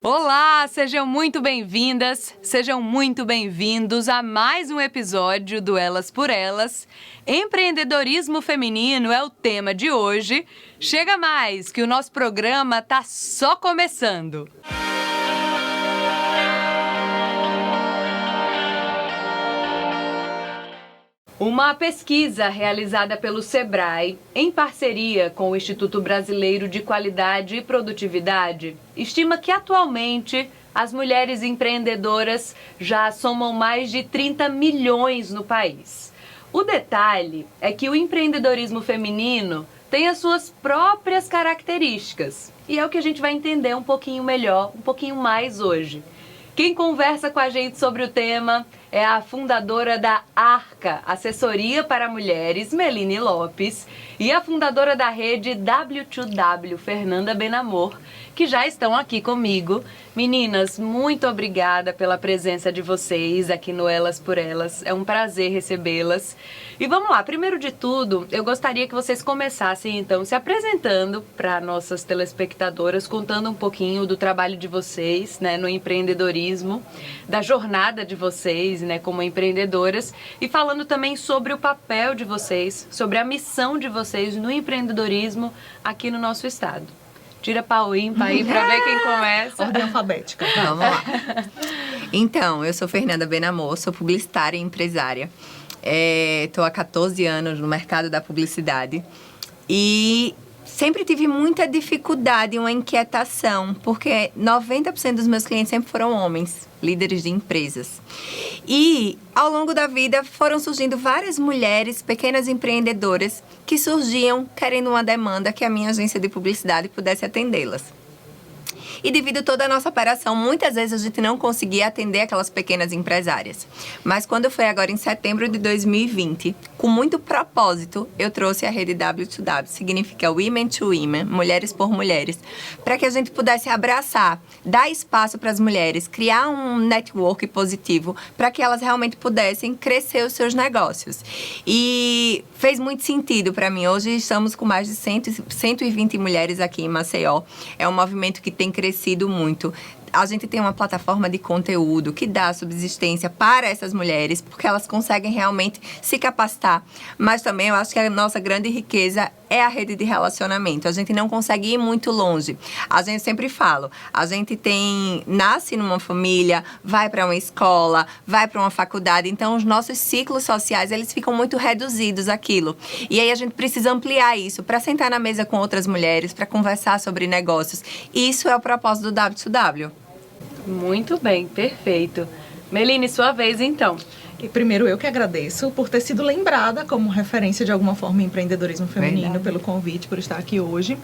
Olá, sejam muito bem-vindas, sejam muito bem-vindos a mais um episódio do Elas por Elas. Empreendedorismo feminino é o tema de hoje. Chega mais, que o nosso programa tá só começando. Uma pesquisa realizada pelo Sebrae, em parceria com o Instituto Brasileiro de Qualidade e Produtividade, estima que atualmente as mulheres empreendedoras já somam mais de 30 milhões no país. O detalhe é que o empreendedorismo feminino tem as suas próprias características e é o que a gente vai entender um pouquinho melhor, um pouquinho mais hoje. Quem conversa com a gente sobre o tema é a fundadora da Arca, Assessoria para Mulheres, Meline Lopes, e a fundadora da rede W2W, Fernanda Benamor, que já estão aqui comigo. Meninas, muito obrigada pela presença de vocês aqui no Elas por Elas. É um prazer recebê-las. E vamos lá, primeiro de tudo, eu gostaria que vocês começassem então se apresentando para nossas telespectadoras, contando um pouquinho do trabalho de vocês, né, no empreendedorismo, da jornada de vocês, né, como empreendedoras, e falando também sobre o papel de vocês, sobre a missão de vocês no empreendedorismo aqui no nosso estado. Tira pau ímpar aí para ver quem começa. Ordem alfabética. Vamos lá. Então, eu sou Fernanda Benamor, sou publicitária e empresária. Estou há 14 anos no mercado da publicidade e sempre tive muita dificuldade, uma inquietação, porque 90% dos meus clientes sempre foram homens, líderes de empresas. E, ao longo da vida, foram surgindo várias mulheres, pequenas empreendedoras, que surgiam querendo uma demanda que a minha agência de publicidade pudesse atendê-las. E devido a toda a nossa operação, muitas vezes a gente não conseguia atender aquelas pequenas empresárias. Mas quando foi agora em setembro de 2020, com muito propósito, eu trouxe a rede W2W, significa Women to Women, Mulheres por Mulheres, para que a gente pudesse abraçar, dar espaço para as mulheres, criar um network positivo, para que elas realmente pudessem crescer os seus negócios. E fez muito sentido para mim. Hoje estamos com mais de 120 mulheres aqui em Maceió. É um movimento que tem crescido muito. A gente tem uma plataforma de conteúdo que dá subsistência para essas mulheres, porque elas conseguem realmente se capacitar. Mas também eu acho que a nossa grande riqueza é a rede de relacionamento. A gente não consegue ir muito longe. A gente sempre fala, a gente nasce numa família, vai para uma escola, vai para uma faculdade, então os nossos ciclos sociais, eles ficam muito reduzidos àquilo. E aí a gente precisa ampliar isso para sentar na mesa com outras mulheres, para conversar sobre negócios. Isso é o propósito do W2W. Muito bem, perfeito. Meline, sua vez então. E primeiro eu que agradeço por ter sido lembrada como referência de alguma forma em empreendedorismo feminino. Verdade. Pelo convite, por estar aqui hoje.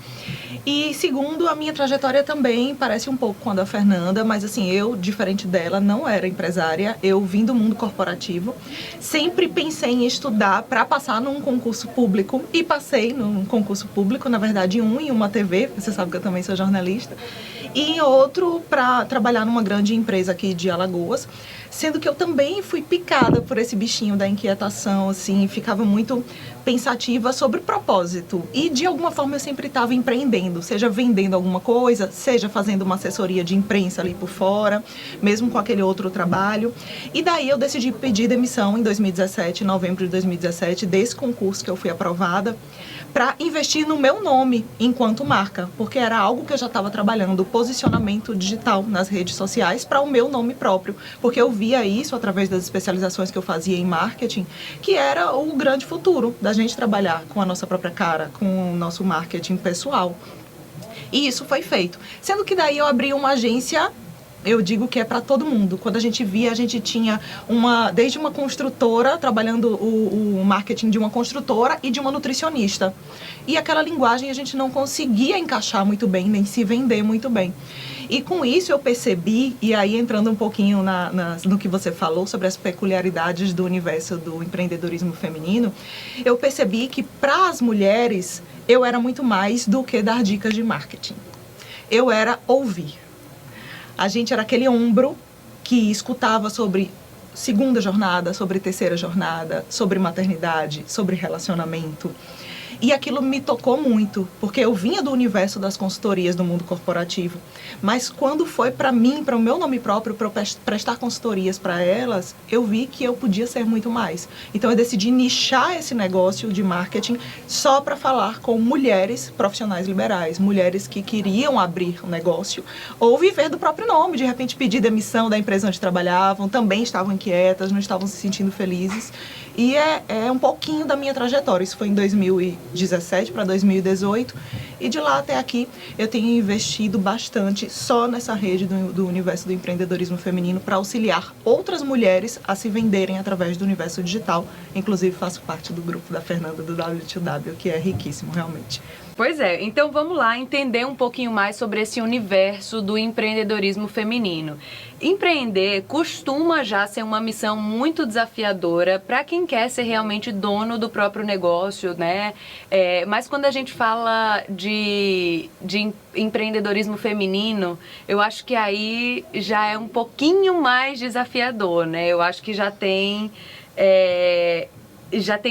E segundo, a minha trajetória também parece um pouco com a da Fernanda, mas assim, eu, diferente dela, não era empresária, eu vim do mundo corporativo, sempre pensei em estudar para passar num concurso público e passei num concurso público, na verdade em uma TV, você sabe que eu também sou jornalista, e em outro para trabalhar numa grande empresa aqui de Alagoas, sendo que eu também fui picada por esse bichinho da inquietação, assim, ficava muito pensativa sobre o propósito. E, de alguma forma, eu sempre estava empreendendo, seja vendendo alguma coisa, seja fazendo uma assessoria de imprensa ali por fora, mesmo com aquele outro trabalho. E daí eu decidi pedir demissão em 2017, novembro de 2017, desse concurso que eu fui aprovada, para investir no meu nome enquanto marca, porque era algo que eu já estava trabalhando, o posicionamento digital nas redes sociais para o meu nome próprio, porque eu via isso através das especializações que eu fazia em marketing, que era o grande futuro da gente trabalhar com a nossa própria cara, com o nosso marketing pessoal. E isso foi feito. Sendo que daí eu abri uma agência, eu digo que é para todo mundo. Quando a gente via, a gente tinha desde uma construtora, trabalhando o marketing de uma construtora e de uma nutricionista. E aquela linguagem a gente não conseguia encaixar muito bem, nem se vender muito bem. E com isso eu percebi, e aí entrando um pouquinho no que você falou sobre as peculiaridades do universo do empreendedorismo feminino, eu percebi que para as mulheres eu era muito mais do que dar dicas de marketing. Eu era ouvir. A gente era aquele ombro que escutava sobre segunda jornada, sobre terceira jornada, sobre maternidade, sobre relacionamento. E aquilo me tocou muito, porque eu vinha do universo das consultorias do mundo corporativo. Mas quando foi para mim, para o meu nome próprio, para eu prestar consultorias para elas, eu vi que eu podia ser muito mais. Então eu decidi nichar esse negócio de marketing só para falar com mulheres profissionais liberais, mulheres que queriam abrir um negócio ou viver do próprio nome, de repente pedir demissão da empresa onde trabalhavam, também estavam inquietas, não estavam se sentindo felizes. E é um pouquinho da minha trajetória. Isso foi em 2017 para 2018. E de lá até aqui eu tenho investido bastante só nessa rede do universo do empreendedorismo feminino para auxiliar outras mulheres a se venderem através do universo digital. Inclusive faço parte do grupo da Fernanda do W2W, que é riquíssimo realmente. Pois é, então vamos lá entender um pouquinho mais sobre esse universo do empreendedorismo feminino. Empreender costuma já ser uma missão muito desafiadora para quem quer ser realmente dono do próprio negócio, né? Mas quando a gente fala de empreendedorismo feminino, eu acho que aí já é um pouquinho mais desafiador, né? Eu acho que já tem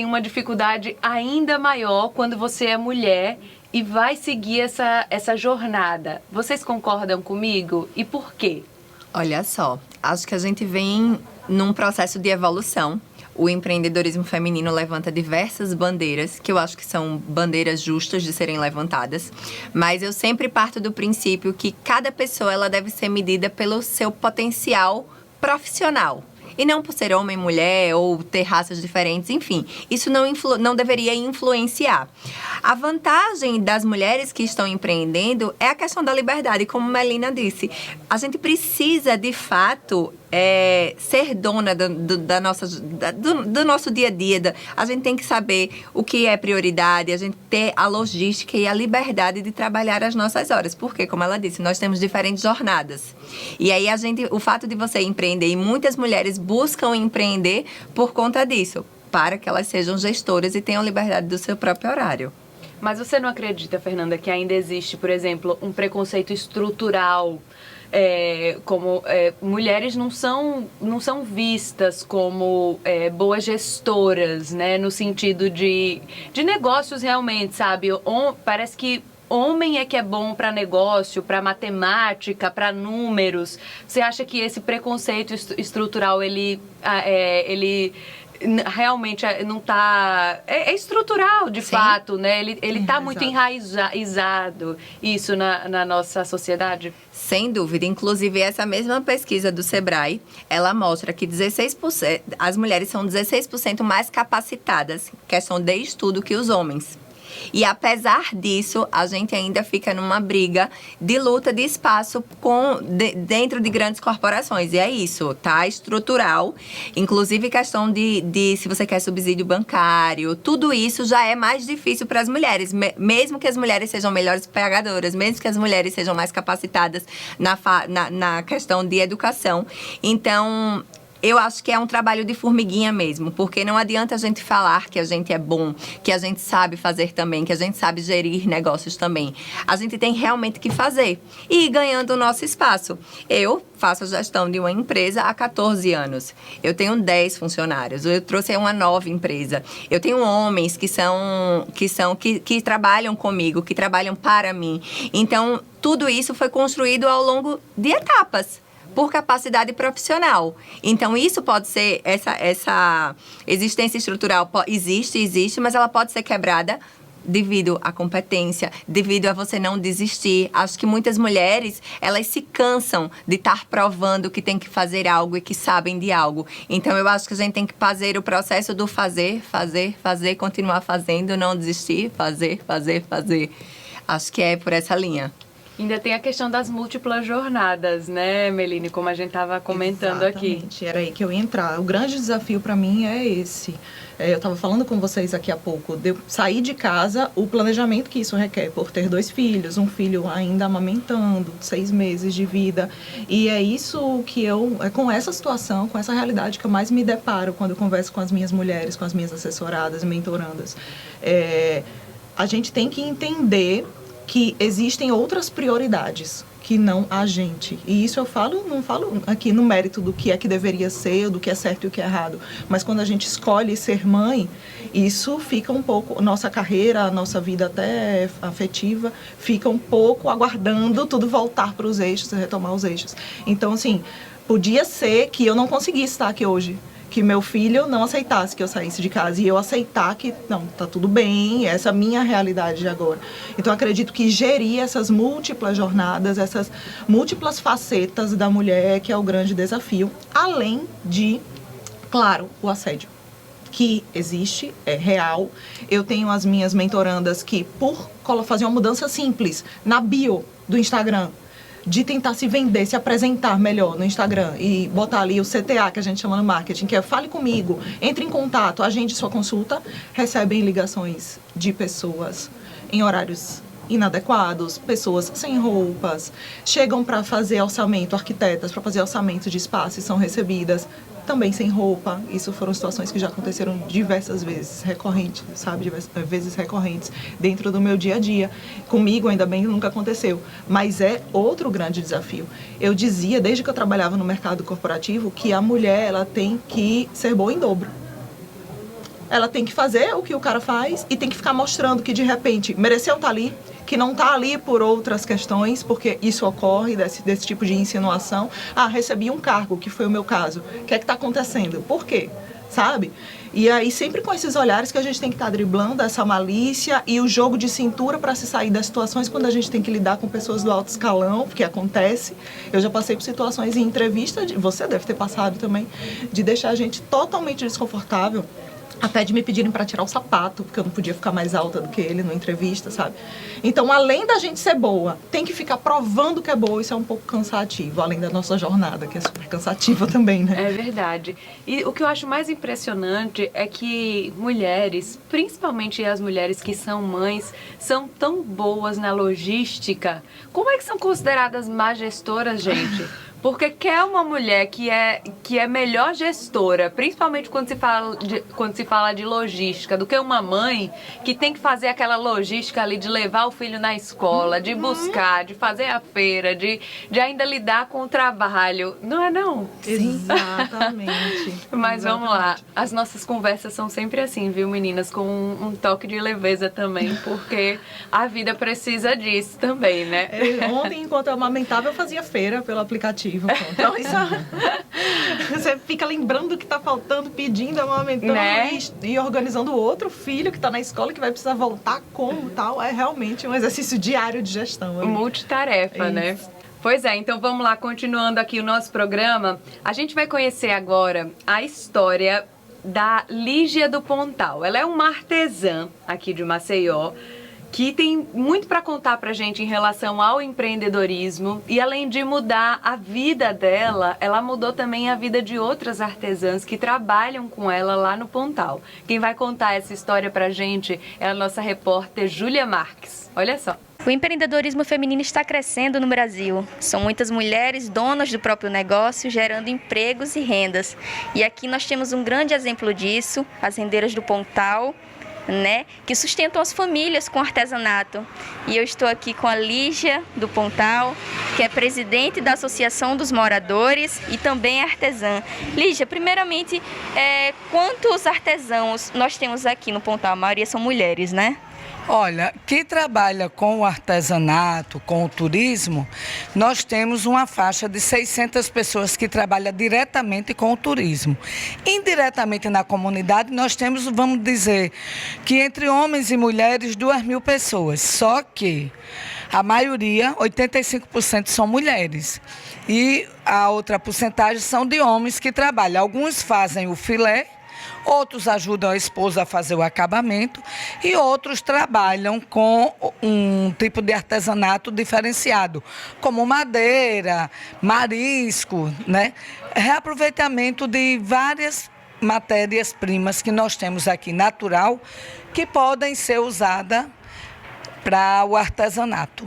uma dificuldade ainda maior quando você é mulher e vai seguir essa jornada. Vocês concordam comigo? E por quê? Olha só, acho que a gente vem num processo de evolução. O empreendedorismo feminino levanta diversas bandeiras, que eu acho que são bandeiras justas de serem levantadas. Mas eu sempre parto do princípio que cada pessoa ela deve ser medida pelo seu potencial profissional. E não por ser homem, mulher ou ter raças diferentes, enfim. Isso não deveria influenciar. A vantagem das mulheres que estão empreendendo é a questão da liberdade, como Melina disse. A gente precisa, de fato, ser dona do nosso dia a dia. A gente tem que saber o que é prioridade, a gente ter a logística e a liberdade de trabalhar as nossas horas. Porque, como ela disse, nós temos diferentes jornadas. E aí, o fato de você empreender, e muitas mulheres buscam empreender por conta disso, para que elas sejam gestoras e tenham liberdade do seu próprio horário. Mas você não acredita, Fernanda, que ainda existe, por exemplo, um preconceito estrutural, como mulheres não são vistas como boas gestoras, né? No sentido de negócios realmente, sabe? Parece que homem é que é bom para negócio, para matemática, para números. Você acha que esse preconceito estrutural, ele realmente não está... É estrutural, de fato, né? Ele está muito enraizado, isso na nossa sociedade? Sem dúvida. Inclusive, essa mesma pesquisa do Sebrae, ela mostra que 16%, as mulheres são 16% mais capacitadas, questão de estudo, que os homens. E apesar disso, a gente ainda fica numa briga de luta de espaço dentro de grandes corporações. E é isso, tá? Estrutural. Inclusive, questão de se você quer subsídio bancário, tudo isso já é mais difícil para as mulheres. Mesmo que as mulheres sejam melhores pagadoras, mesmo que as mulheres sejam mais capacitadas na questão de educação. Então, eu acho que é um trabalho de formiguinha mesmo, porque não adianta a gente falar que a gente é bom, que a gente sabe fazer também, que a gente sabe gerir negócios também. A gente tem realmente que fazer e ir ganhando o nosso espaço. Eu faço a gestão de uma empresa há 14 anos. Eu tenho 10 funcionários. Eu trouxe uma nova empresa. Eu tenho homens que trabalham comigo, que trabalham para mim. Então, tudo isso foi construído ao longo de etapas, por capacidade profissional. Então, isso pode ser, essa existência estrutural existe, mas ela pode ser quebrada devido à competência, devido a você não desistir. Acho que muitas mulheres, elas se cansam de estar provando que tem que fazer algo e que sabem de algo. Então, eu acho que a gente tem que fazer o processo do fazer, continuar fazendo, não desistir, fazer. Acho que é por essa linha. Ainda tem a questão das múltiplas jornadas, né, Meline, como a gente estava comentando aqui. Exatamente, era aí que eu ia entrar. O grande desafio para mim é esse. Eu estava falando com vocês aqui há pouco, de sair de casa, o planejamento que isso requer, por ter 2 filhos, um filho ainda amamentando, 6 meses de vida. E é isso que com essa situação, com essa realidade que eu mais me deparo quando eu converso com as minhas mulheres, com as minhas assessoradas e mentorandas. A gente tem que entender que existem outras prioridades que não a gente. E isso eu falo, não falo aqui no mérito do que é que deveria ser, do que é certo e o que é errado, mas quando a gente escolhe ser mãe, isso fica um pouco, nossa carreira, a nossa vida até afetiva, fica um pouco aguardando tudo voltar para os eixos, retomar os eixos. Então, assim, podia ser que eu não conseguisse estar aqui hoje, que meu filho não aceitasse que eu saísse de casa e eu aceitar que, não, tá tudo bem, essa é a minha realidade de agora. Então, acredito que gerir essas múltiplas jornadas, essas múltiplas facetas da mulher, que é o grande desafio, além de, claro, o assédio, que existe, é real. Eu tenho as minhas mentorandas que, por fazer uma mudança simples na bio do Instagram, de tentar se vender, se apresentar melhor no Instagram e botar ali o CTA, que a gente chama no marketing, que é fale comigo, entre em contato, agende sua consulta, recebem ligações de pessoas em horários inadequados, pessoas sem roupas, chegam para fazer orçamento, arquitetas para fazer orçamento de espaço e são recebidas também sem roupa. Isso foram situações que já aconteceram diversas vezes, recorrentes, sabe? Diversas vezes recorrentes dentro do meu dia a dia. Comigo, ainda bem, nunca aconteceu. Mas é outro grande desafio. Eu dizia, desde que eu trabalhava no mercado corporativo, que a mulher, ela tem que ser boa em dobro. Ela tem que fazer o que o cara faz e tem que ficar mostrando que, de repente, mereceu estar ali, que não está ali por outras questões, porque isso ocorre, desse tipo de insinuação. Ah, recebi um cargo, que foi o meu caso. O que é que está acontecendo? Por quê? Sabe? E aí, sempre com esses olhares que a gente tem que estar driblando essa malícia e o jogo de cintura para se sair das situações quando a gente tem que lidar com pessoas do alto escalão, porque acontece. Eu já passei por situações em entrevista, você deve ter passado também, de deixar a gente totalmente desconfortável, até de me pedirem para tirar o sapato, porque eu não podia ficar mais alta do que ele numa entrevista, sabe? Então, além da gente ser boa, tem que ficar provando que é boa, isso é um pouco cansativo, além da nossa jornada, que é super cansativa também, né? É verdade. E o que eu acho mais impressionante é que mulheres, principalmente as mulheres que são mães, são tão boas na logística. Como é que são consideradas má gestoras, gente? Porque quer uma mulher que é melhor gestora, principalmente quando se fala de logística, do que uma mãe que tem que fazer aquela logística ali de levar o filho na escola, de buscar, de fazer a feira, de ainda lidar com o trabalho. Não é não? Sim. Exatamente. Mas vamos lá, as nossas conversas são sempre assim, viu, meninas? Com um toque de leveza também, porque a vida precisa disso também, né? Ontem, enquanto eu amamentava, eu fazia feira pelo aplicativo. Então, isso, você fica lembrando o que está faltando, pedindo, amamentando, né? E organizando o outro filho que está na escola, que vai precisar voltar como tal. É realmente um exercício diário de gestão. Ali. Multitarefa, né? Pois é, então vamos lá, continuando aqui o nosso programa. A gente vai conhecer agora a história da Lígia do Pontal. Ela é uma artesã aqui de Maceió, que tem muito para contar pra gente em relação ao empreendedorismo, e além de mudar a vida dela, ela mudou também a vida de outras artesãs que trabalham com ela lá no Pontal. Quem vai contar essa história pra gente é a nossa repórter Júlia Marques. Olha só. O empreendedorismo feminino está crescendo no Brasil. São muitas mulheres donas do próprio negócio, gerando empregos e rendas. E aqui nós temos um grande exemplo disso, as rendeiras do Pontal, né, que sustentam as famílias com artesanato. E eu estou aqui com a Lígia do Pontal, que é presidente da Associação dos Moradores e também é artesã. Lígia, primeiramente, quantos artesãos nós temos aqui no Pontal? A maioria são mulheres, né? Olha, quem trabalha com o artesanato, com o turismo, nós temos uma faixa de 600 pessoas que trabalham diretamente com o turismo. Indiretamente na comunidade, nós temos, vamos dizer, que entre homens e mulheres, 2.000 pessoas. Só que a maioria, 85%, são mulheres. E a outra porcentagem são de homens que trabalham. Alguns fazem o filé, outros ajudam a esposa a fazer o acabamento e outros trabalham com um tipo de artesanato diferenciado, como madeira, marisco, né? Reaproveitamento de várias matérias-primas que nós temos aqui, natural, que podem ser usadas para o artesanato.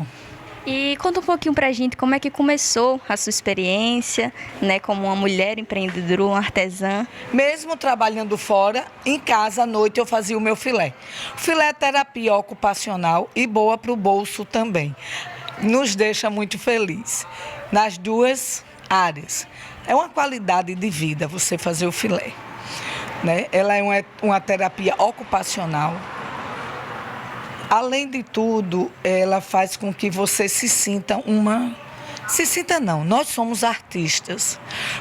E conta um pouquinho pra gente como é que começou a sua experiência, né, como uma mulher empreendedora, uma artesã. Mesmo trabalhando fora, em casa à noite eu fazia o meu filé. O filé é terapia ocupacional e boa para o bolso também. Nos deixa muito feliz nas duas áreas. É uma qualidade de vida você fazer o filé, né? Ela é uma terapia ocupacional. Além de tudo, ela faz com que você se sinta não, nós somos artistas.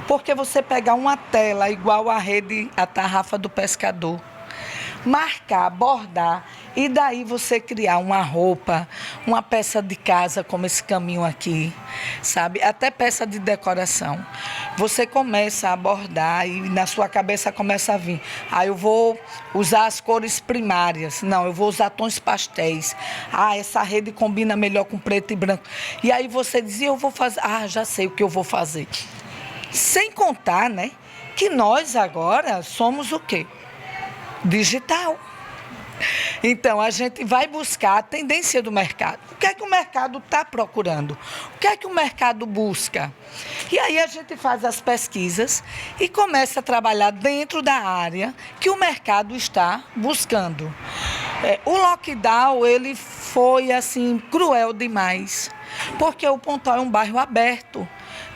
Porque você pegar uma tela igual a tarrafa do pescador, marcar, bordar, e daí você criar uma roupa, uma peça de casa, como esse caminho aqui, sabe? Até peça de decoração. Você começa a bordar e na sua cabeça começa a vir. Eu vou usar as cores primárias. Não, eu vou usar tons pastéis. Essa rede combina melhor com preto e branco. E aí você dizia, eu vou fazer. Já sei o que eu vou fazer. Sem contar, né, que nós agora somos o quê? Digital. Então, a gente vai buscar a tendência do mercado. O que é que o mercado está procurando? O que é que o mercado busca? E aí a gente faz as pesquisas e começa a trabalhar dentro da área que o mercado está buscando. O lockdown, ele foi, assim, cruel demais, porque o Pontal é um bairro aberto.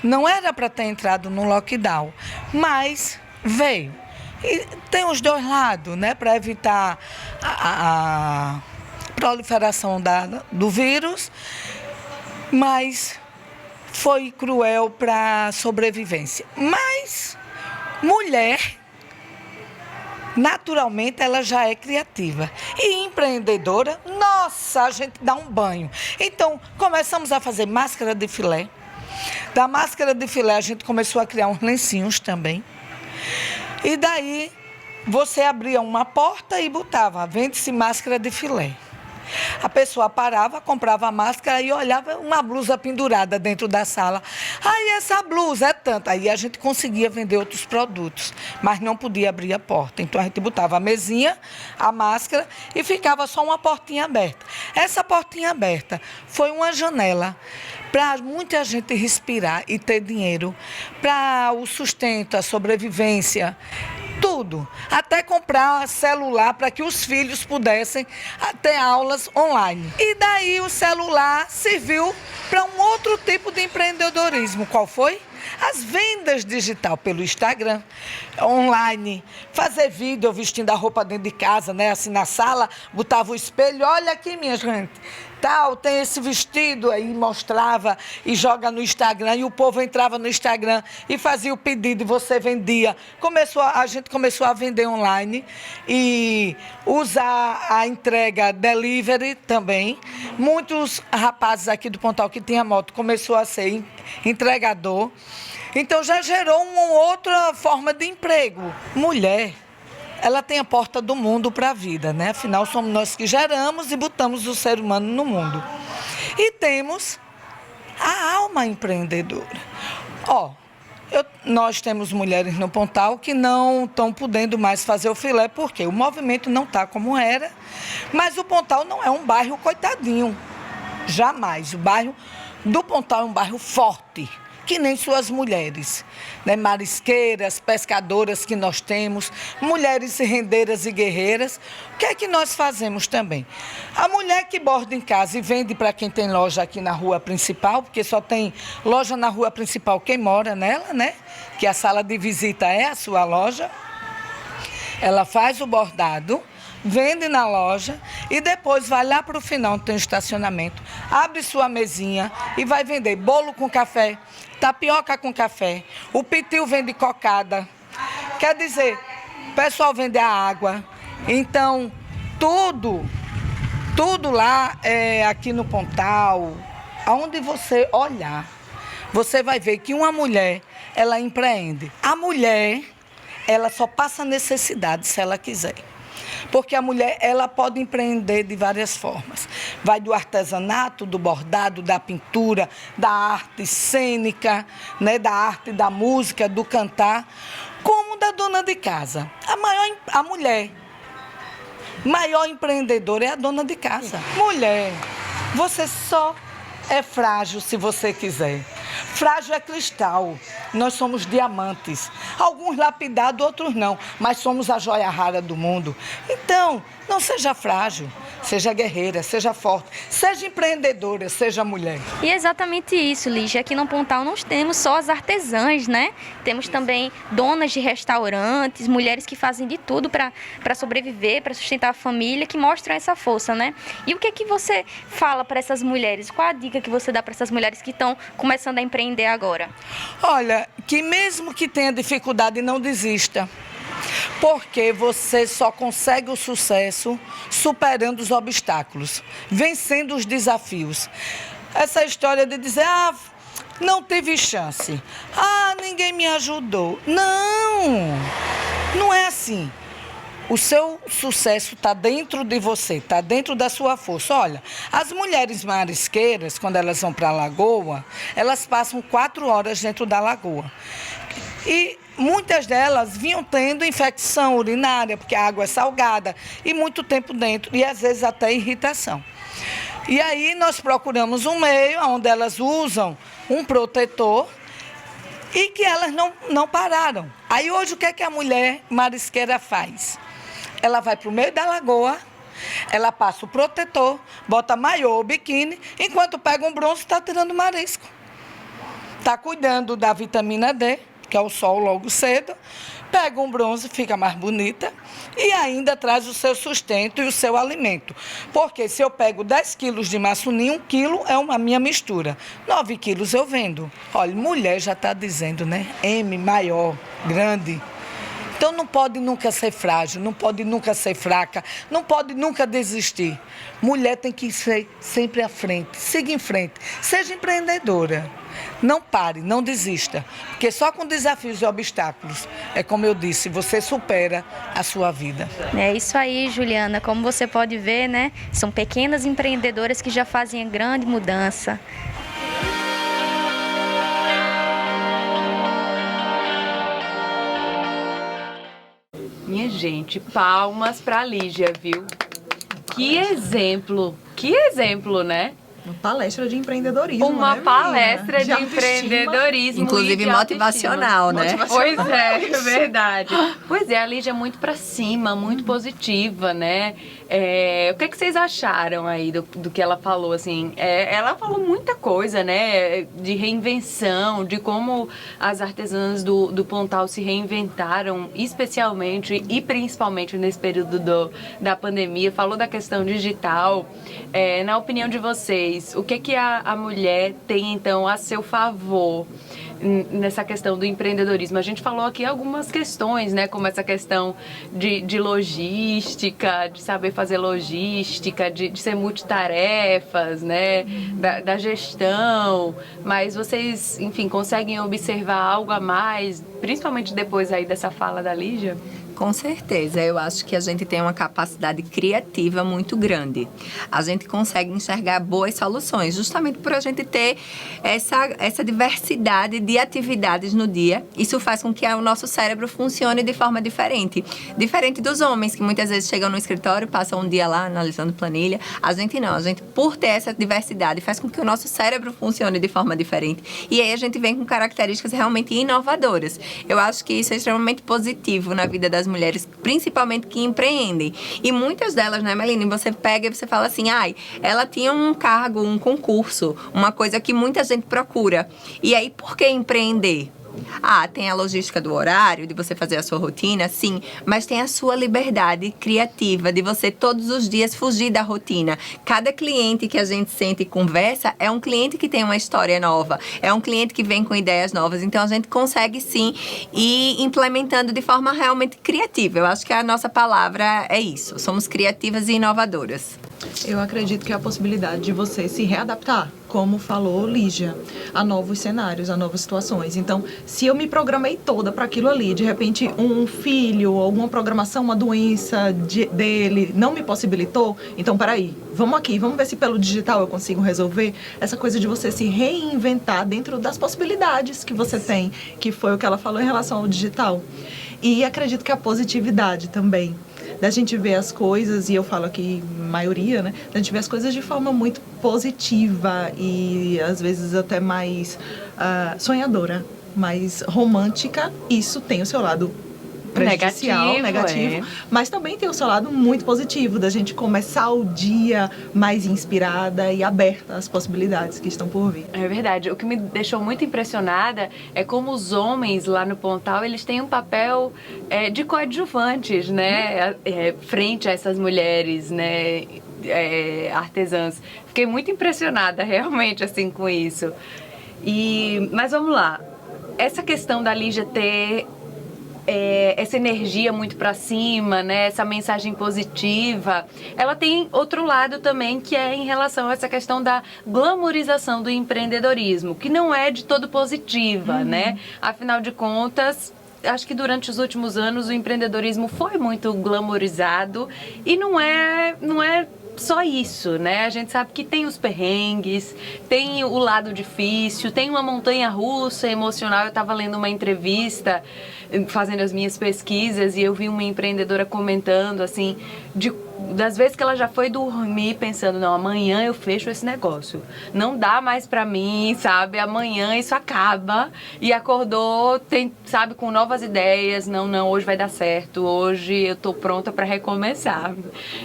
Não era para ter entrado no lockdown, mas veio. E tem os dois lados, né, para evitar a proliferação do vírus, mas foi cruel para a sobrevivência. Mas mulher, naturalmente, ela já é criativa. E empreendedora, nossa, a gente dá um banho. Então, começamos a fazer máscara de filé. Da máscara de filé, a gente começou a criar uns lencinhos também. E daí, você abria uma porta e botava, vende-se máscara de filé. A pessoa parava, comprava a máscara e olhava uma blusa pendurada dentro da sala. Essa blusa é tanta. Aí a gente conseguia vender outros produtos, mas não podia abrir a porta. Então a gente botava a mesinha, a máscara e ficava só uma portinha aberta. Essa portinha aberta foi uma janela para muita gente respirar e ter dinheiro, para o sustento, a sobrevivência, tudo. Até comprar celular para que os filhos pudessem ter aulas online. E daí o celular serviu para um outro tipo de empreendedorismo. Qual foi? As vendas digital pelo Instagram, online, fazer vídeo vestindo a roupa dentro de casa, né? Assim na sala, botava o espelho, olha aqui minha gente, tem esse vestido aí, mostrava e joga no Instagram, e o povo entrava no Instagram e fazia o pedido e você vendia. A gente começou a vender online e usar a entrega delivery também. Muitos rapazes aqui do Pontal que tinha moto começou a ser entregador. Então já gerou uma outra forma de emprego. Mulher, ela tem a porta do mundo para a vida, né? Afinal, somos nós que geramos e botamos o ser humano no mundo. E temos a alma empreendedora. Nós temos mulheres no Pontal que não estão podendo mais fazer o filé, porque o movimento não está como era, mas o Pontal não é um bairro coitadinho, jamais. O bairro do Pontal é um bairro forte, que nem suas mulheres, né? Marisqueiras, pescadoras que nós temos, mulheres rendeiras e guerreiras. O que é que nós fazemos também? A mulher que borda em casa e vende para quem tem loja aqui na rua principal, porque só tem loja na rua principal quem mora nela, né? Que a sala de visita é a sua loja. Ela faz o bordado, vende na loja e depois vai lá para o final, tem um estacionamento, abre sua mesinha e vai vender bolo com café, tapioca com café, o pitiu vende cocada. Quer dizer, o pessoal vende a água. Então, tudo lá aqui no Pontal, aonde você olhar, você vai ver que uma mulher, ela empreende. A mulher, ela só passa necessidade se ela quiser. Porque a mulher, ela pode empreender de várias formas. Vai do artesanato, do bordado, da pintura, da arte cênica, né, da arte da música, do cantar, como da dona de casa. A mulher maior empreendedora é a dona de casa. Mulher, você só é frágil se você quiser. Frágil é cristal. Nós somos diamantes. Alguns lapidados, outros não. Mas somos a joia rara do mundo. Então, não seja frágil. Seja guerreira, seja forte. Seja empreendedora, seja mulher. E é exatamente isso, Lígia. Aqui no Pontal nós temos só as artesãs, né? Temos também donas de restaurantes, mulheres que fazem de tudo para sobreviver, para sustentar a família, que mostram essa força, né? E o que é que você fala para essas mulheres? Qual a dica que você dá para essas mulheres que estão começando a empreender agora? Olha, que mesmo que tenha dificuldade, não desista. Porque você só consegue o sucesso superando os obstáculos, vencendo os desafios. Essa história de dizer, não tive chance, ninguém me ajudou. Não é assim. O seu sucesso está dentro de você, está dentro da sua força. Olha, as mulheres marisqueiras, quando elas vão para a lagoa, elas passam 4 horas dentro da lagoa. E muitas delas vinham tendo infecção urinária, porque a água é salgada, e muito tempo dentro, e às vezes até irritação. E aí nós procuramos um meio onde elas usam um protetor e que elas não pararam. Aí hoje o que é que a mulher marisqueira faz? Ela vai para o meio da lagoa, ela passa o protetor, bota maiô ou biquíni, enquanto pega um bronze está tirando marisco. Está cuidando da vitamina D, que é o sol logo cedo, pega um bronze, fica mais bonita e ainda traz o seu sustento e o seu alimento. Porque se eu pego 10 quilos de maçunim, 1 quilo é a minha mistura. 9 quilos eu vendo. Olha, mulher já está dizendo, né? M, maior, grande. Então não pode nunca ser frágil, não pode nunca ser fraca, não pode nunca desistir. Mulher tem que ser sempre à frente, siga em frente, seja empreendedora. Não pare, não desista, porque só com desafios e obstáculos, é como eu disse, você supera a sua vida. É isso aí, Juliana. Como você pode ver, né? São pequenas empreendedoras que já fazem a grande mudança. Minha gente, palmas para a Lígia, viu? Que exemplo, né? Uma palestra de empreendedorismo. Uma palestra de autoestima. Empreendedorismo. Inclusive e de motivacional, né? Pois é verdade. Pois é, a Lígia é muito pra cima, muito positiva, né? O que vocês acharam aí do que ela falou, assim? Ela falou muita coisa, né? De reinvenção, de como as artesãs do Pontal se reinventaram, especialmente e principalmente nesse período da pandemia. Falou da questão digital. Na opinião de vocês, o que a mulher tem, então, a seu favor nessa questão do empreendedorismo? A gente falou aqui algumas questões, né? Como essa questão de logística, de saber fazer logística, de ser multitarefas, né? Da gestão. Mas vocês, enfim, conseguem observar algo a mais, principalmente depois aí dessa fala da Lígia? Com certeza, eu acho que a gente tem uma capacidade criativa muito grande. A gente consegue enxergar boas soluções, justamente por a gente ter essa diversidade de atividades no dia. Isso faz com que o nosso cérebro funcione de forma diferente. Diferente dos homens, que muitas vezes chegam no escritório, passam um dia lá analisando planilha. A gente não, por ter essa diversidade, faz com que o nosso cérebro funcione de forma diferente. E aí a gente vem com características realmente inovadoras. Eu acho que isso é extremamente positivo na vida das mulheres, principalmente que empreendem. E muitas delas, né, Meline, você pega e você fala assim, ela tinha um cargo, um concurso, uma coisa que muita gente procura. E aí, por que empreender? Tem a logística do horário, de você fazer a sua rotina, sim, mas tem a sua liberdade criativa, de você todos os dias fugir da rotina. Cada cliente que a gente sente e conversa é um cliente que tem uma história nova, é um cliente que vem com ideias novas, então a gente consegue sim ir implementando de forma realmente criativa. Eu acho que a nossa palavra é isso, somos criativas e inovadoras. Eu acredito que é a possibilidade de você se readaptar, como falou Lígia, a novos cenários, a novas situações. Então, se eu me programei toda para aquilo ali, de repente um filho, alguma programação, uma doença dele não me possibilitou, então peraí, vamos aqui, vamos ver se pelo digital eu consigo resolver. Essa coisa de você se reinventar dentro das possibilidades que você tem, que foi o que ela falou em relação ao digital. E acredito que a positividade também. da gente ver as coisas, e eu falo aqui maioria, né, da gente ver as coisas de forma muito positiva e às vezes até mais sonhadora, mais romântica. Isso tem o seu lado prejudicial, negativo, mas também tem o seu lado muito positivo, da gente começar o dia mais inspirada e aberta às possibilidades que estão por vir. É verdade. O que me deixou muito impressionada é como os homens lá no Pontal, eles têm um papel de coadjuvantes, né, frente a essas mulheres, né, artesãs. Fiquei muito impressionada, realmente, assim, com isso. Mas vamos lá. Essa questão da Lígia ter essa energia muito para cima, né? Essa mensagem positiva, ela tem outro lado também, que é em relação a essa questão da glamorização do empreendedorismo, que não é de todo positiva, né? Afinal de contas, acho que durante os últimos anos o empreendedorismo foi muito glamorizado e não é só isso, né? A gente sabe que tem os perrengues, tem o lado difícil, tem uma montanha-russa emocional. Eu estava lendo uma entrevista, fazendo as minhas pesquisas, e eu vi uma empreendedora comentando, assim, das vezes que ela já foi dormir pensando, não, amanhã eu fecho esse negócio, não dá mais pra mim, sabe, amanhã isso acaba, e acordou, sabe, com novas ideias, não, hoje vai dar certo, hoje eu tô pronta pra recomeçar.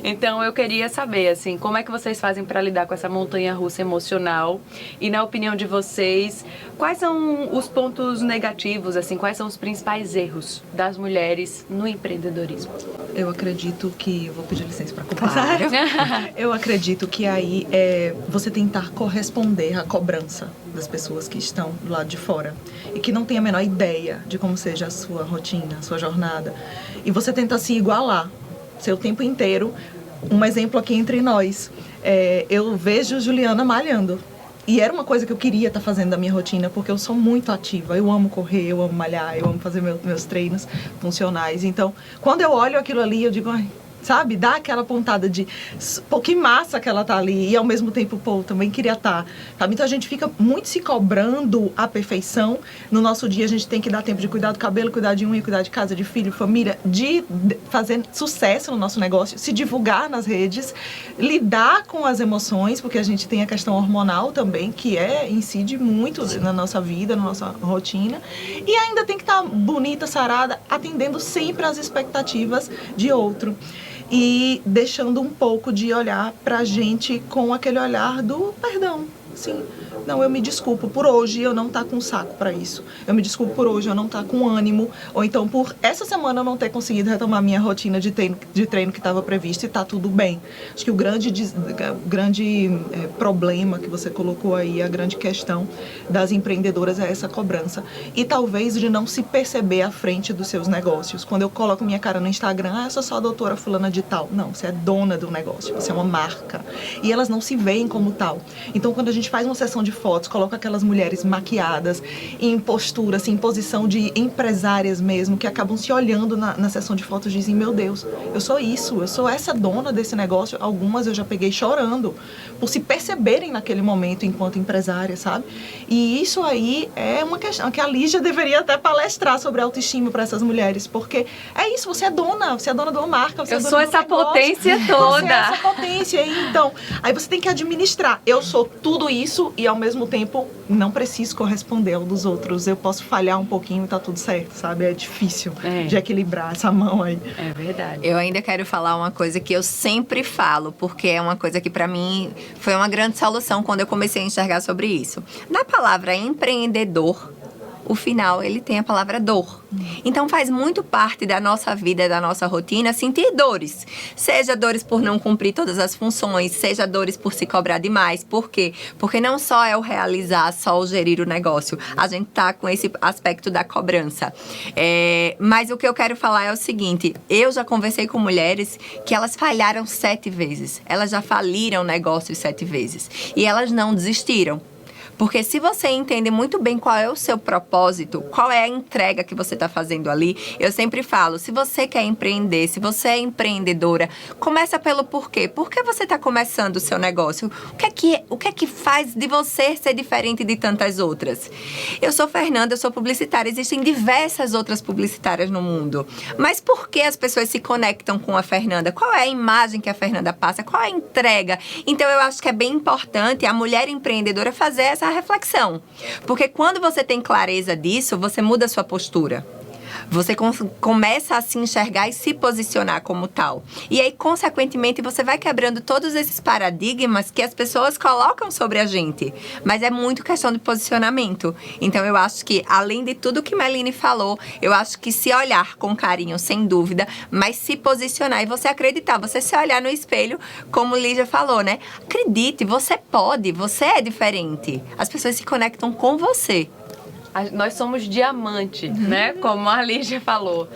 Então eu queria saber, assim, como é que vocês fazem pra lidar com essa montanha-russa emocional, e na opinião de vocês, quais são os pontos negativos, assim, quais são os principais erros das mulheres no empreendedorismo? Eu acredito que, vou pedir licença para começar. Eu acredito que aí você tentar corresponder à cobrança das pessoas que estão do lado de fora e que não tem a menor ideia de como seja a sua rotina, a sua jornada. E você tenta se igualar seu tempo inteiro. Um exemplo aqui entre nós. Eu vejo Juliana malhando. E era uma coisa que eu queria estar fazendo da minha rotina, porque eu sou muito ativa. Eu amo correr, eu amo malhar, eu amo fazer meus treinos funcionais. Então, quando eu olho aquilo ali, eu digo, ai, sabe? Dá aquela pontada de, pô, que massa que ela tá ali. E ao mesmo tempo, pô, também queria estar. Sabe? Então a gente fica muito se cobrando a perfeição. No nosso dia a gente tem que dar tempo de cuidar do cabelo, cuidar de unha, cuidar de casa, de filho, família, de fazer sucesso no nosso negócio, se divulgar nas redes, lidar com as emoções, porque a gente tem a questão hormonal também, que incide muito na nossa vida, na nossa rotina. E ainda tem que estar bonita, sarada, atendendo sempre às expectativas de outro. E deixando um pouco de olhar pra gente com aquele olhar do perdão. Assim, não, eu me desculpo por hoje eu não estar com saco para isso. Eu me desculpo por hoje eu não estar com ânimo. Ou então por essa semana eu não ter conseguido retomar minha rotina de treino que estava prevista e tá tudo bem. Acho que o grande problema que você colocou aí, a grande questão das empreendedoras é essa cobrança. E talvez de não se perceber à frente dos seus negócios. Quando eu coloco minha cara no Instagram, eu sou só a doutora fulana de tal. Não, você é dona do negócio, você é uma marca. E elas não se veem como tal. Então quando a gente faz uma sessão de fotos, coloca aquelas mulheres maquiadas, em postura, assim, em posição de empresárias mesmo, que acabam se olhando na sessão de fotos e dizem, meu Deus, eu sou isso, eu sou essa dona desse negócio. Algumas eu já peguei chorando, por se perceberem naquele momento enquanto empresária, sabe? E isso aí é uma questão que a Lígia deveria até palestrar sobre autoestima para essas mulheres, porque é isso, você é dona de uma marca, você é dona sou essa negócio, potência toda. Você é essa potência, então, aí você tem que administrar. Eu sou tudo isso e ao mesmo tempo não preciso corresponder ao dos outros. Eu posso falhar um pouquinho e tá tudo certo, sabe? É difícil de equilibrar essa mão aí. É verdade. Eu ainda quero falar uma coisa que eu sempre falo, porque é uma coisa que pra mim foi uma grande solução quando eu comecei a enxergar sobre isso. Na palavra empreendedor, o final, ele tem a palavra dor. Então, faz muito parte da nossa vida, da nossa rotina, sentir dores. Seja dores por não cumprir todas as funções, seja dores por se cobrar demais. Por quê? Porque não só é o realizar, só o gerir o negócio. A gente tá com esse aspecto da cobrança. Mas o que eu quero falar é o seguinte, eu já conversei com mulheres que elas falharam 7 vezes. Elas já faliram negócios 7 vezes. E elas não desistiram. Porque se você entende muito bem qual é o seu propósito, qual é a entrega que você está fazendo ali, eu sempre falo, se você quer empreender, se você é empreendedora, começa pelo porquê. Por que você está começando o seu negócio? O que é que faz de você ser diferente de tantas outras? Eu sou Fernanda, eu sou publicitária, existem diversas outras publicitárias no mundo. Mas por que as pessoas se conectam com a Fernanda? Qual é a imagem que a Fernanda passa? Qual é a entrega? Então, eu acho que é bem importante a mulher empreendedora fazer essa reflexão. Porque quando você tem clareza disso, você muda a sua postura. Você começa a se enxergar e se posicionar como tal. E aí, consequentemente, você vai quebrando todos esses paradigmas que as pessoas colocam sobre a gente. Mas é muito questão de posicionamento. Então, eu acho que, além de tudo que Meline falou, eu acho que se olhar com carinho, sem dúvida, mas se posicionar e você acreditar, você se olhar no espelho, como Lígia falou, né? Acredite, você pode, você é diferente. As pessoas se conectam com você. Nós somos diamante, né? Como a Lígia falou.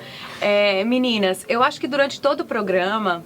Meninas, eu acho que durante todo o programa,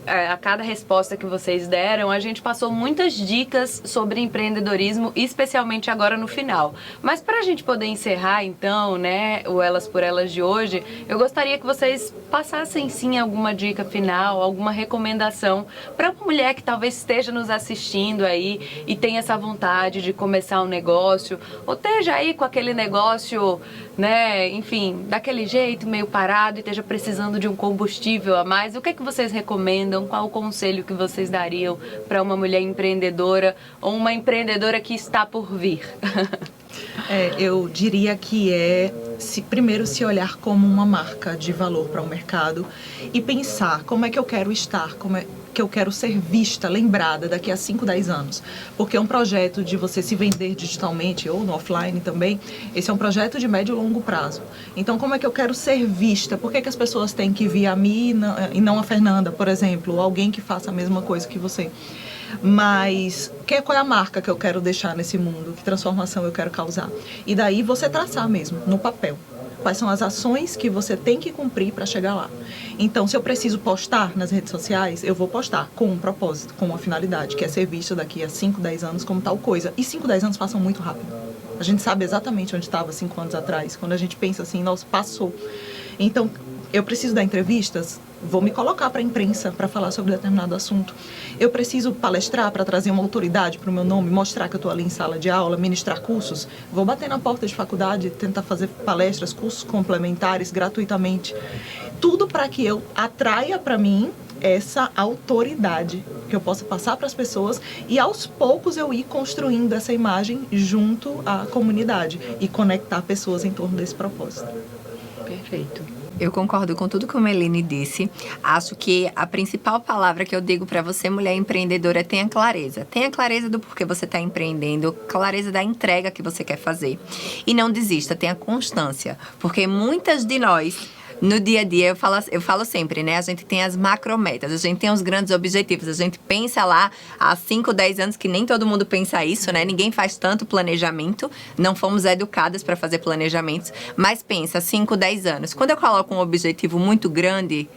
a cada resposta que vocês deram, a gente passou muitas dicas sobre empreendedorismo, especialmente agora no final. Mas para a gente poder encerrar, então, né, o Elas por Elas de hoje, eu gostaria que vocês passassem, sim, alguma dica final, alguma recomendação para uma mulher que talvez esteja nos assistindo aí e tenha essa vontade de começar um negócio, ou esteja aí com aquele negócio, né, enfim, daquele jeito, meio parado e esteja precisando de um combustível a mais. O que é que vocês recomendam? Qual o conselho que vocês dariam para uma mulher empreendedora ou uma empreendedora que está por vir? Eu diria que primeiro se olhar como uma marca de valor para o mercado e pensar como é que eu quero estar, como é que eu quero ser vista, lembrada daqui a 5, 10 anos. Porque é um projeto de você se vender digitalmente ou no offline também, esse é um projeto de médio e longo prazo. Então, como é que eu quero ser vista? Por que as pessoas têm que vir a mim e não a Fernanda, por exemplo, ou alguém que faça a mesma coisa que você? Mas qual é a marca que eu quero deixar nesse mundo? Que transformação eu quero causar? E daí você traçar mesmo, no papel. Quais são as ações que você tem que cumprir para chegar lá. Então, se eu preciso postar nas redes sociais, eu vou postar com um propósito, com uma finalidade, que é ser vista daqui a 5, 10 anos como tal coisa. E 5, 10 anos passam muito rápido. A gente sabe exatamente onde estava 5 anos atrás. Quando a gente pensa assim, nossa, passou. Então, eu preciso dar entrevistas, vou me colocar para a imprensa para falar sobre determinado assunto. Eu preciso palestrar para trazer uma autoridade para o meu nome, mostrar que eu estou ali em sala de aula, ministrar cursos. Vou bater na porta de faculdade, tentar fazer palestras, cursos complementares gratuitamente. Tudo para que eu atraia para mim essa autoridade que eu possa passar para as pessoas e aos poucos eu ir construindo essa imagem junto à comunidade e conectar pessoas em torno desse propósito. Perfeito. Eu concordo com tudo que a Meline disse. Acho que a principal palavra que eu digo para você, mulher empreendedora, é tenha clareza. Tenha clareza do porquê você está empreendendo, clareza da entrega que você quer fazer. E não desista, tenha constância. Porque muitas de nós, no dia a dia, eu falo sempre, né? A gente tem as macrometas, a gente tem os grandes objetivos. A gente pensa lá há 5, 10 anos, que nem todo mundo pensa isso, né? Ninguém faz tanto planejamento. Não fomos educadas para fazer planejamentos. Mas pensa, 5, 10 anos. Quando eu coloco um objetivo muito grande,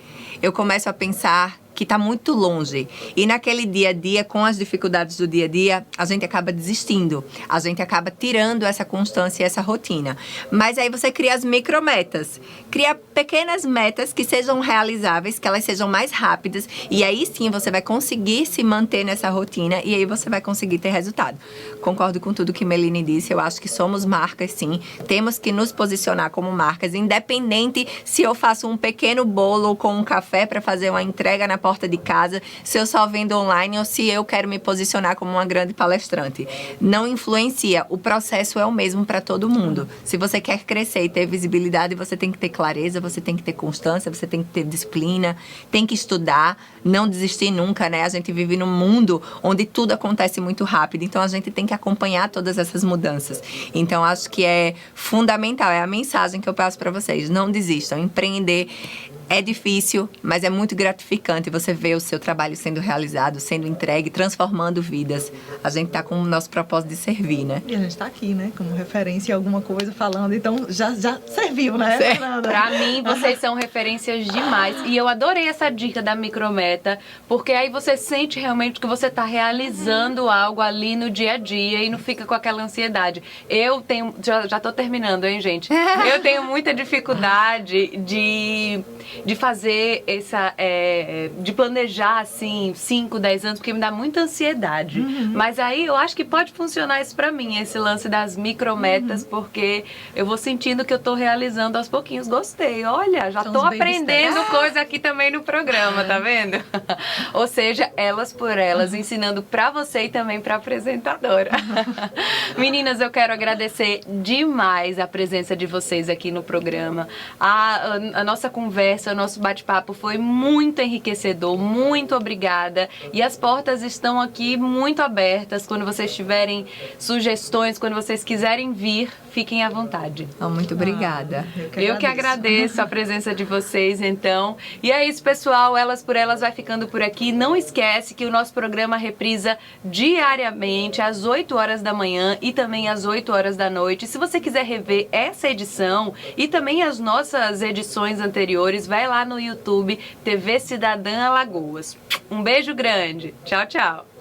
eu começo a pensar que está muito longe. E naquele dia a dia, com as dificuldades do dia a dia, a gente acaba desistindo. A gente acaba tirando essa constância e essa rotina. Mas aí você cria as micrometas. Cria pequenas metas que sejam realizáveis, que elas sejam mais rápidas. E aí sim você vai conseguir se manter nessa rotina e aí você vai conseguir ter resultado. Concordo com tudo que Meline disse. Eu acho que somos marcas, sim. Temos que nos posicionar como marcas, independente se eu faço um pequeno bolo com um café para fazer uma entrega na porta de casa, se eu só vendo online ou se eu quero me posicionar como uma grande palestrante. Não influencia. O processo é o mesmo para todo mundo. Se você quer crescer e ter visibilidade, você tem que ter clareza, você tem que ter constância, você tem que ter disciplina, tem que estudar, não desistir nunca, né? A gente vive num mundo onde tudo acontece muito rápido, então a gente tem que acompanhar todas essas mudanças. Então, acho que é fundamental, é a mensagem que eu passo para vocês. Não desistam. Empreender É difícil, mas é muito gratificante você ver o seu trabalho sendo realizado, sendo entregue, transformando vidas. A gente está com o nosso propósito de servir, né? E a gente está aqui, né? Como referência em alguma coisa falando. Então, já serviu, né, Fernanda? Pra mim, vocês são referências demais. E eu adorei essa dica da micrometa, porque aí você sente realmente que você está realizando algo ali no dia a dia e não fica com aquela ansiedade. Eu tenho... Já tô terminando, hein, gente? Eu tenho muita dificuldade de fazer de planejar, assim, 5, 10 anos, porque me dá muita ansiedade. Mas aí eu acho que pode funcionar isso pra mim, esse lance das micrometas, porque eu vou sentindo que eu tô realizando aos pouquinhos. Gostei, olha, já tô aprendendo coisa aqui também no programa, tá vendo? Ou seja, elas por elas, ensinando pra você e também pra apresentadora. Meninas, eu quero agradecer demais a presença de vocês aqui no programa. A nossa conversa, o nosso bate-papo foi muito enriquecedor, muito obrigada. E as portas estão aqui muito abertas. Quando vocês tiverem sugestões, quando vocês quiserem vir, fiquem à vontade. Muito obrigada. Eu que agradeço a presença de vocês, então. E é isso, pessoal. Elas por Elas vai ficando por aqui. Não esquece que o nosso programa reprisa diariamente às 8 horas da manhã e também às 8 horas da noite. Se você quiser rever essa edição e também as nossas edições anteriores, vai lá no YouTube TV Cidadã Alagoas. Um beijo grande. Tchau, tchau.